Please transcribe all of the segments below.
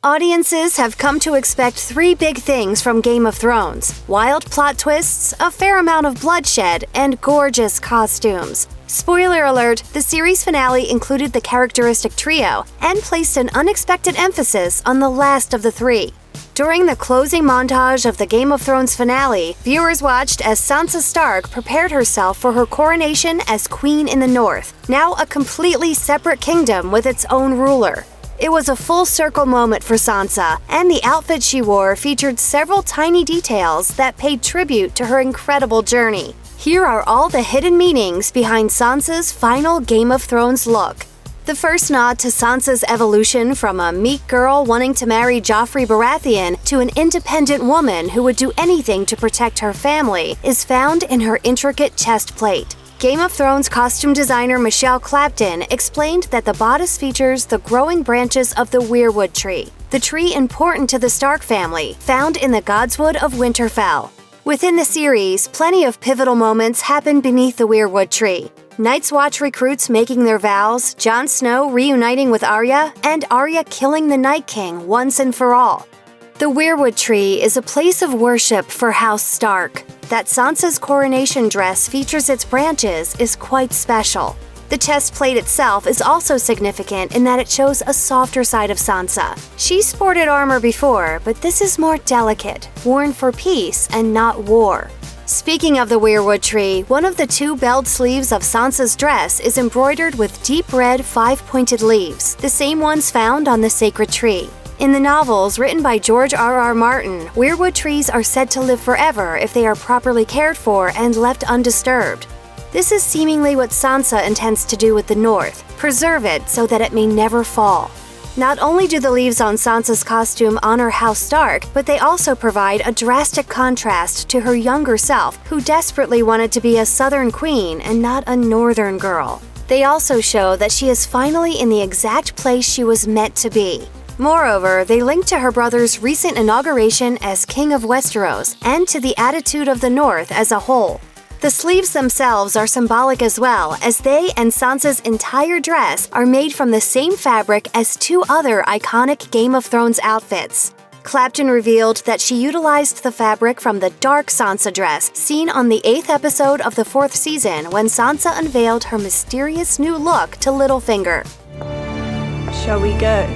Audiences have come to expect three big things from Game of Thrones: wild plot twists, a fair amount of bloodshed, and gorgeous costumes. Spoiler alert, the series finale included the characteristic trio and placed an unexpected emphasis on the last of the three. During the closing montage of the Game of Thrones finale, viewers watched as Sansa Stark prepared herself for her coronation as Queen in the North, now a completely separate kingdom with its own ruler. It was a full-circle moment for Sansa, and the outfit she wore featured several tiny details that paid tribute to her incredible journey. Here are all the hidden meanings behind Sansa's final Game of Thrones look. The first nod to Sansa's evolution from a meek girl wanting to marry Joffrey Baratheon to an independent woman who would do anything to protect her family is found in her intricate chest plate. Game of Thrones costume designer Michelle Clapton explained that the bodice features the growing branches of the weirwood tree, the tree important to the Stark family, found in the Godswood of Winterfell. Within the series, plenty of pivotal moments happen beneath the weirwood tree. Night's Watch recruits making their vows, Jon Snow reuniting with Arya, and Arya killing the Night King once and for all. The weirwood tree is a place of worship for House Stark. That Sansa's coronation dress features its branches is quite special. The chest plate itself is also significant in that it shows a softer side of Sansa. She sported armor before, but this is more delicate, worn for peace and not war. Speaking of the weirwood tree, one of the two belled sleeves of Sansa's dress is embroidered with deep red five-pointed leaves, the same ones found on the sacred tree. In the novels written by George R.R. Martin, weirwood trees are said to live forever if they are properly cared for and left undisturbed. This is seemingly what Sansa intends to do with the North, preserve it so that it may never fall. Not only do the leaves on Sansa's costume honor House Stark, but they also provide a drastic contrast to her younger self, who desperately wanted to be a Southern queen and not a Northern girl. They also show that she is finally in the exact place she was meant to be. Moreover, they link to her brother's recent inauguration as King of Westeros and to the attitude of the North as a whole. The sleeves themselves are symbolic as well, as they and Sansa's entire dress are made from the same fabric as two other iconic Game of Thrones outfits. Clapton revealed that she utilized the fabric from the dark Sansa dress seen on the 8th episode of the 4th season when Sansa unveiled her mysterious new look to Littlefinger. Shall we go?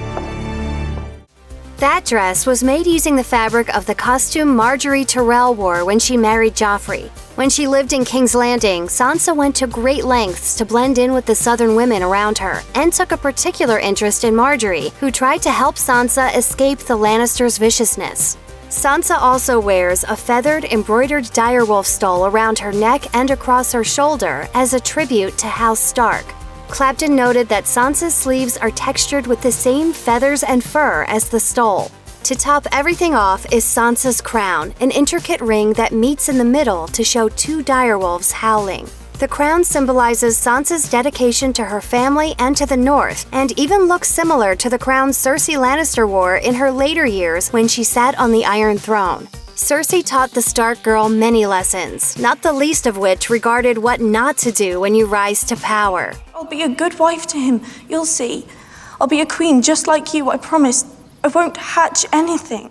That dress was made using the fabric of the costume Marjorie Tyrell wore when she married Joffrey. When she lived in King's Landing, Sansa went to great lengths to blend in with the southern women around her, and took a particular interest in Marjorie, who tried to help Sansa escape the Lannisters' viciousness. Sansa also wears a feathered, embroidered direwolf stole around her neck and across her shoulder as a tribute to House Stark. Clapton noted that Sansa's sleeves are textured with the same feathers and fur as the stole. To top everything off is Sansa's crown, an intricate ring that meets in the middle to show two direwolves howling. The crown symbolizes Sansa's dedication to her family and to the North, and even looks similar to the crown Cersei Lannister wore in her later years when she sat on the Iron Throne. Cersei taught the Stark girl many lessons, not the least of which regarded what not to do when you rise to power. I'll be a good wife to him, you'll see. I'll be a queen just like you, I promise. I won't hatch anything.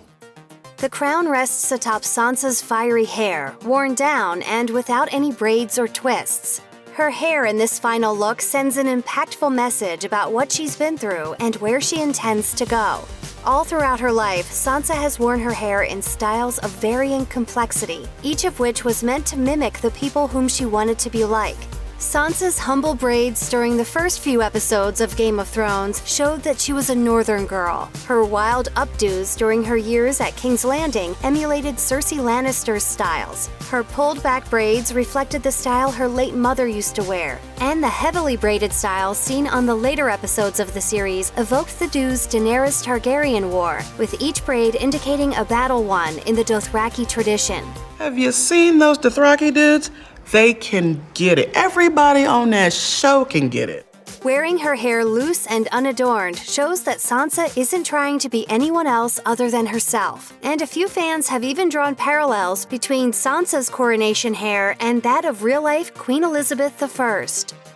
The crown rests atop Sansa's fiery hair, worn down and without any braids or twists. Her hair in this final look sends an impactful message about what she's been through and where she intends to go. All throughout her life, Sansa has worn her hair in styles of varying complexity, each of which was meant to mimic the people whom she wanted to be like. Sansa's humble braids during the first few episodes of Game of Thrones showed that she was a northern girl. Her wild updos during her years at King's Landing emulated Cersei Lannister's styles. Her pulled-back braids reflected the style her late mother used to wear, and the heavily braided style seen on the later episodes of the series evoked the dues Daenerys Targaryen wore, with each braid indicating a battle won in the Dothraki tradition. Have you seen those Dothraki dudes? They can get it. Everybody on that show can get it. Wearing her hair loose and unadorned shows that Sansa isn't trying to be anyone else other than herself. And a few fans have even drawn parallels between Sansa's coronation hair and that of real-life Queen Elizabeth I.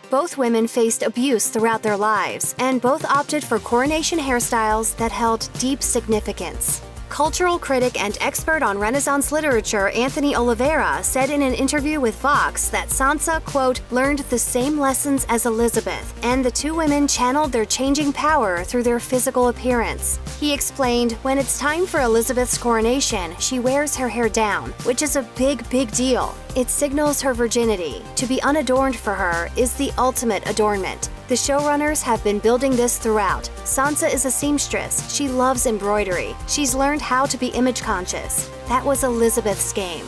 Both women faced abuse throughout their lives, and both opted for coronation hairstyles that held deep significance. Cultural critic and expert on Renaissance literature Anthony Oliveira said in an interview with Vox that Sansa, quote, learned the same lessons as Elizabeth, and the two women channeled their changing power through their physical appearance. He explained, when it's time for Elizabeth's coronation, she wears her hair down, which is a big deal. It signals her virginity. To be unadorned for her is the ultimate adornment. The showrunners have been building this throughout. Sansa is a seamstress. She loves embroidery. She's learned how to be image conscious. That was Elizabeth's game.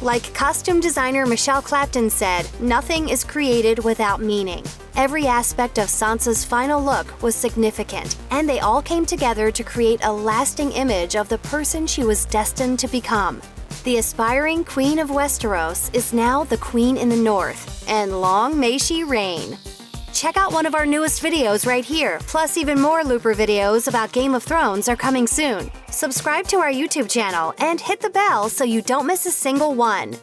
Like costume designer Michelle Clapton said, nothing is created without meaning. Every aspect of Sansa's final look was significant, and they all came together to create a lasting image of the person she was destined to become. The aspiring Queen of Westeros is now the Queen in the North, and long may she reign. Check out one of our newest videos right here, plus even more Looper videos about Game of Thrones are coming soon. Subscribe to our YouTube channel and hit the bell so you don't miss a single one.